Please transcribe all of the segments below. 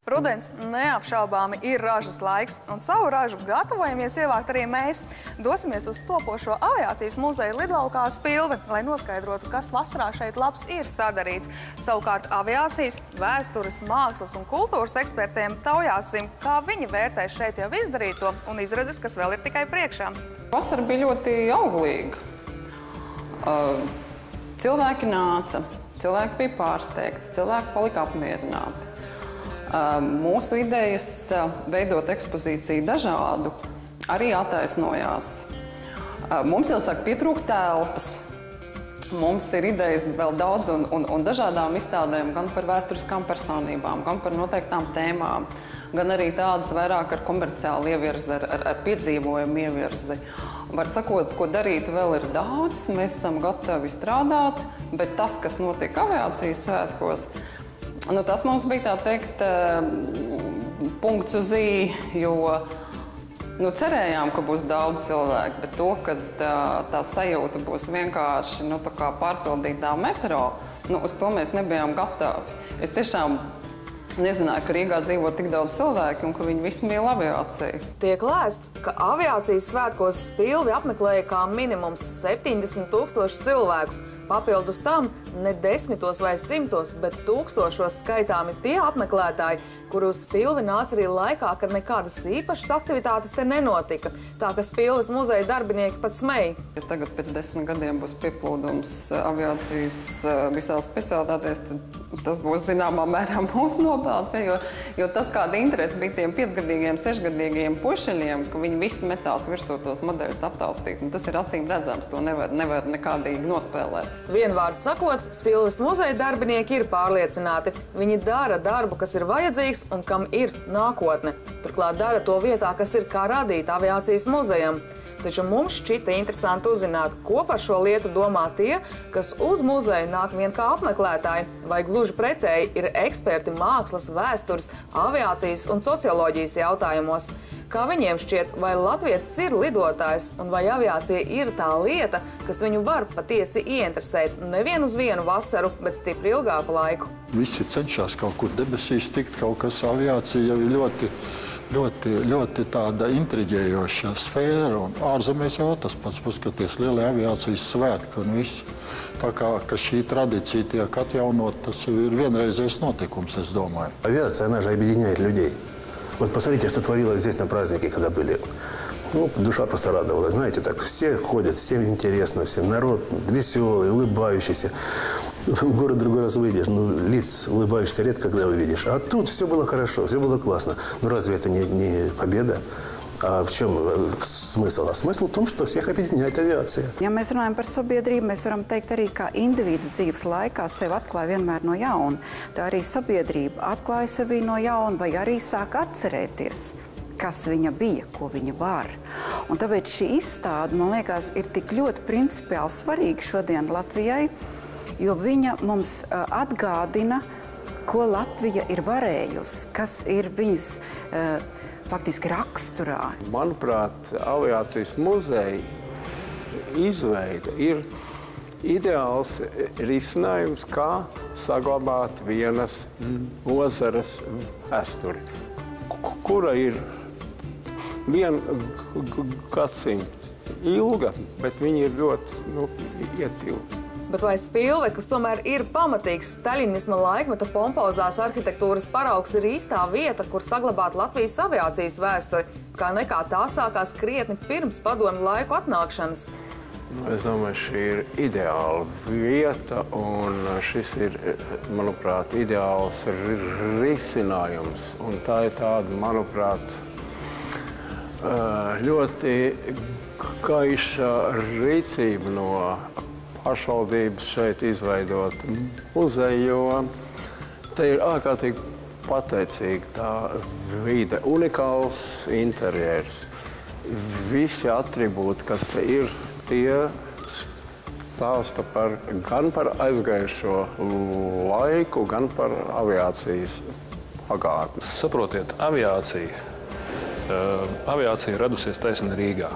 Rudens neapšaubāmi ir ražas laiks, un savu ražu gatavojamies ievākt arī mēs. Dosimies uz topošo aviācijas muzeja lidlaukā Spilve, lai noskaidrotu, kas vasarā šeit labs ir sadarīts. Savukārt aviācijas, vēstures, mākslas un kultūras ekspertiem taujāsim, kā viņi vērtē šeit jau izdarīto un izredzes, kas vēl ir tikai priekšā. Vasara bija ļoti auglīga. Cilvēki nāca, cilvēki bija pārsteigti, cilvēki palika apmierināti. Mūsu idejas veidot ekspozīciju dažādu arī attaisnojās. Mums jau sāk pietrūkt telpas. Mums ir idejas vēl daudz un dažādām izstādēm, gan par vēsturiskām personībām, gan par noteiktām tēmām, gan arī tādas vairāk ar komerciālu ievirzi, ar piedzīvojumu ievirzi. Var sakot, ko darīt vēl ir daudz, mēs esam gatavi strādāt, bet tas, kas notika aviācijas svētkos, tas mums bija, tā teikt, punkts uz I, jo cerējām, ka būs daudz cilvēku, bet to, ka tā sajūta būs vienkārši tā kā pārpildītā metro, uz to mēs nebijām gatavi. Es tiešām nezināju, ka Rīgā dzīvo tik daudz cilvēku un ka viņi visi mīl aviāciju. Tiek lēsts, ka aviācijas svētkos Spilvi apmeklēja kā minimums 70 000 cilvēku. Papildus tam ne desmitos vai simtos, bet tūkstošos skaitāmi tie apmeklētāji, kuri uz Spilvi nāca arī laikā, kad nekādas īpašas aktivitātes te nenotika. Tā ka Spilves muzeja darbinieki pat smēja. Ja tagad pēc 10 gadiem būs pieplūdums aviācijas visās specialitātēs, tad tas būs zināmā mērā mūsu nopelns, jo tas, kāda interese bija tiem 5-gadīgiem, 6-gadīgiem puišeļiem, ka viņi visi metās virsū tos modeļus aptaustīt. Tas ir acīm redzams, to nevar nekādīgi nospēlēt. Vienvārdu sakot, Spilves muzeja darbinieki ir pārliecināti. Viņi dara darbu, kas ir vajadzīgs un kam ir nākotne. Turklāt dara to vietā, kas ir kā radīta aviācijas muzejam. Taču mums šķita interesanti uzzināt, ko par šo lietu domā tie, kas uz muzeju nāk vien kā apmeklētāji, vai gluži pretēji ir eksperti mākslas, vēstures, aviācijas un socioloģijas jautājumos. Kā viņiem šķiet, vai latvietis ir lidotājs un vai aviācija ir tā lieta, kas viņu var patiesi ieinteresēt nevien uz vienu vasaru, bet stipri ilgāku laiku? Visi cenšas kaut kur debesīs tikt, kaut kas aviācija jau ir ļoti tāda intriģējoša sfēra, un ārzemēs jau tas pats paskaties lielie aviācijas svētki un viss. Tā kā ka šī tradīcija tiek atjaunot, tas jau ir vienreizējs notikums, es domаю. Авиация, она же объединяет людей. Вот посмотрите, что творилось здесь на празднике, когда были. Душа просто радовалась. Знаете, так все ходят, всем интересно, всем народ веселый, улыбающийся. В город другой раз выйдешь, лиц улыбающихся редко когда увидишь. А тут все было хорошо, все было классно. Разве это не победа? А в чем смысл? А смысл в том, что всех объединяет авиация. Ja mēs runājam par sabiedrību, mēs varam teikt arī, ka individs dzīves laikā sevi atklāja vienmēr no jauna. Tā arī sabiedrība atklāja sevi no jauna vai arī sāk atcerēties, kas viņa bija, ko viņa var. Un tāpēc šī izstāde, man liekas, ir tik ļoti principiāli svarīga šodien Latvijai, jo viņa mums atgādina, ko Latvija ir varējusi, kas ir viņas faktiski raksturā. Manuprāt, aviācijas muzeja izveide ir ideāls risinājums, kā saglabāt vienas nozares vēsturi, kura ir 1 gadsimts ilga, bet viņi ir ļoti ietilpti. Bet vai Spilve, kas tomēr ir pamatīgs staļinisma laikmeta pompozās arhitektūras paraugs, ir īstā vieta, kur saglabāt Latvijas aviācijas vēsturi, kā nekā tā sākās krietni pirms padomju laiku atnākšanas? Es domāju, šī ir ideāla vieta, un šis ir, manuprāt, ideāls risinājums. Un tā ir tāda, manuprāt, ļoti gaiša rīcība no pašvaldības šeit izveidot muzeju, jo te ir ārkārtīgi pateicīga tā vide, unikāls interjers. Visi atribūti, kas te ir, tie stāsta gan par aizgājušo laiku, gan par aviācijas pagātni. Saprotiet, aviācija radusies taisni Rīgā.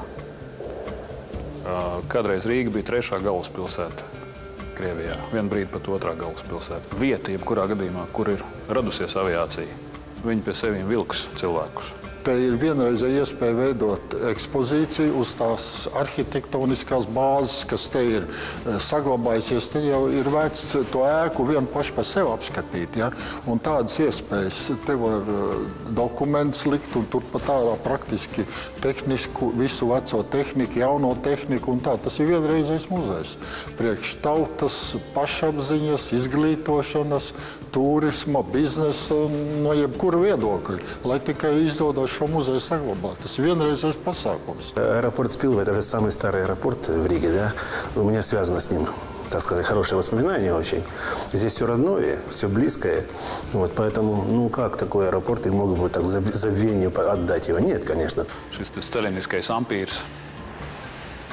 Kādreiz Rīga bija 3. galvaspilsēta Krievijā, vienu brīdi pat 2. galvaspilsēta. Vieta, jebkurā gadījumā, kur ir radusies aviācija, viņi pie seviem vilks cilvēkus. Te ir vienreizēja iespēja veidot ekspozīciju uz tās arhitektoniskās bāzes, kas te ir saglabājusies. Te jau ir vērts to ēku vienu pašu par sevi apskatīt. Ja? Un tādas iespējas te var dokumentus likt un turpat ārā praktiski tehnisku, visu veco tehniku, jauno tehniku un tā. Tas ir vienreizējs muzejs. Priekš tautas, pašapziņas, izglītošanas, turisma, biznesa, no jebkura viedokļa, lai tikai izdodas šo музею saglabāt. Tas vienreizējs pasākums. Аэропорт Спилово – это же самый старый аэропорт в Риге, да? У меня связано с ним, так сказать, хорошие воспоминания очень. Здесь все родное, все близкое. Вот, поэтому, ну как такой аэропорт, и мог бы так забвению отдать его? Нет, конечно. Šis staļiniskais ampīrs,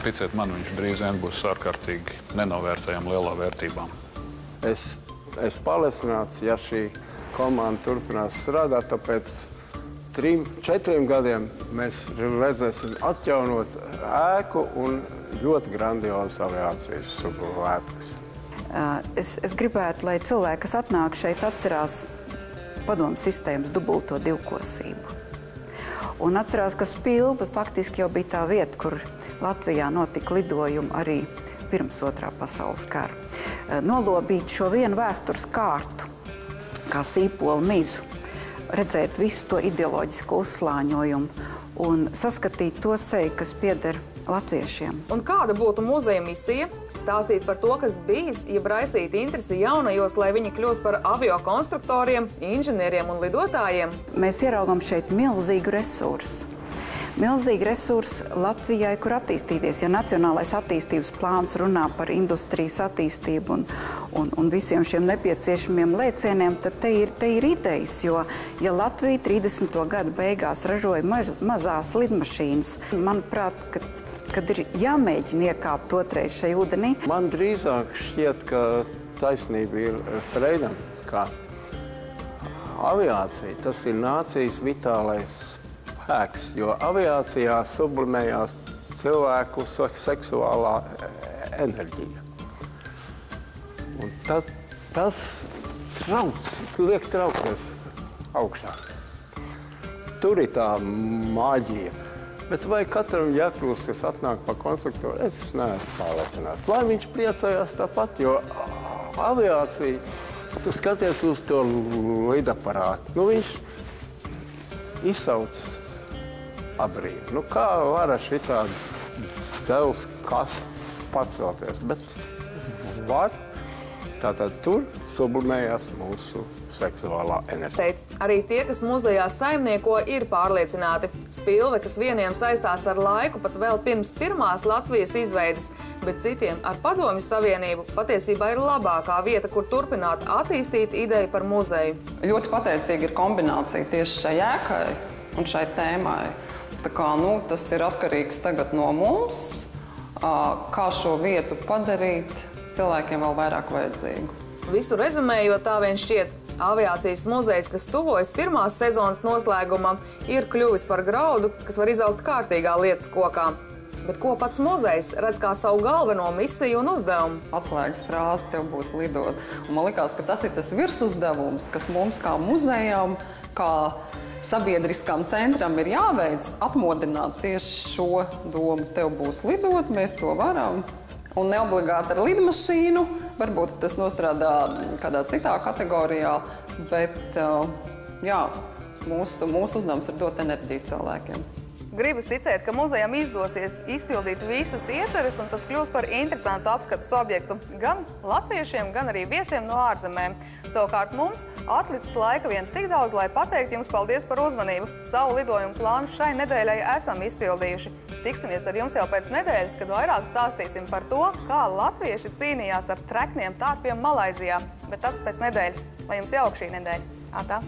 ticiet man, viņš drīz vien būs ārkārtīgi nenovērtējami lielā vērtībā. Es pārliecināts, ja šī komanda turpinās strādāt, tāpēc 3-4 gadiem mēs redzēsim atjaunot ēku un ļoti grandiozu aviācijas subūvētas. Es gribētu, lai cilvēki, kas atnāk šeit, atcerās padomu sistēmas dubulto divkosību. Un atcerās, ka Spilve faktiski jau bija tā vieta, kur Latvijā notika lidojumi arī pirms Otrā pasaules kara. Nolobīt šo vienu vēstures kārtu, kā sīpolu mizu, redzēt visu to ideoloģisko uzslāņojumu un saskatīt to seju, kas pieder latviešiem. Un kāda būtu muzeja misija? Stāstīt par to, kas bijis, jeb raisīt interesi jaunajos, lai viņi kļūst par aviokonstruktoriem, inženieriem un lidotājiem? Mēs ieraugam šeit milzīgu resursu. Milzīgi resursi Latvijai, kur attīstīties. Ja Nacionālais attīstības plāns runā par industrijas attīstību un visiem šiem nepieciešamiem lēcieniem, tad te ir idejas, jo ja Latvija 30. gadu beigās ražoja mazās lidmašīnas, manuprāt, kad ir jāmēģina iekāpt otrais šai ūdenī. Man drīzāk šķiet, ka taisnība ir Freidam, ka aviācija tas ir nācijas vitālais spēks, jo aviācijā sublimējās cilvēku seksuālā enerģija. Un tas liek traukties augšā. Tur ir tā maģija. Bet vai katram jākļūst, kas atnāk pa konstruktoru, es neesmu pārliecināts. Lai viņš priecājās tāpat, jo aviācija, tu skaties uz to lidaparātu, nu viņš izsauc abrīnu. Nu kā var ar šitādu dzels kastu pacelties, bet var. Tātad tur sublimējās mūsu seksuālā enerģija. Arī tie, kas muzejā saimnieko, ir pārliecināti. Spilve, kas vieniem saistās ar laiku pat vēl pirms pirmās Latvijas izveides, bet citiem ar Padomju Savienību, patiesībā ir labākā vieta, kur turpināt attīstīt ideju par muzeju. Ļoti pateicīga ir kombinācija tieši šai ēkai un šai tēmai. Tā kā, tas ir atkarīgs tagad no mums, kā šo vietu padarīt cilvēkiem vēl vairāk vajadzīgu. Visu rezumējot, tā vien šķiet, aviācijas muzejs, kas tuvojas pirmās sezonas noslēgumam, ir kļuvis par graudu, kas var izaugt kārtīgā lietas kokā. Bet ko pats muzejs redz kā savu galveno misiju un uzdevumu? Atslēgas frāze tev būs lidot. Un man likās, ka tas ir tas virsuzdevums, kas mums kā muzejam, kā sabiedriskam centram ir jāveic, atmodināt tieši šo domu. Tev būs lidot, mēs to varam. Un neobligāti ar lidmašīnu, varbūt tas nostrādā kādā citā kategorijā, bet jā, mūsu uzdevums ir dot enerģiju cilvēkiem. Gribas ticēt, ka muzejam izdosies izpildīt visas ieceres, un tas kļūs par interesantu apskates objektu gan latviešiem, gan arī viesiem no ārzemēm. Savukārt mums atlicis laika vien tik daudz, lai pateikt jums paldies par uzmanību. Savu lidojumu plānu šai nedēļai esam izpildījuši. Tiksimies ar jums jau pēc nedēļas, kad vairāk stāstīsim par to, kā latvieši cīnījās ar trekniem tārpiem Malaizijā. Bet tas pēc nedēļas. Lai jums jauka šī nedēļa. Atā!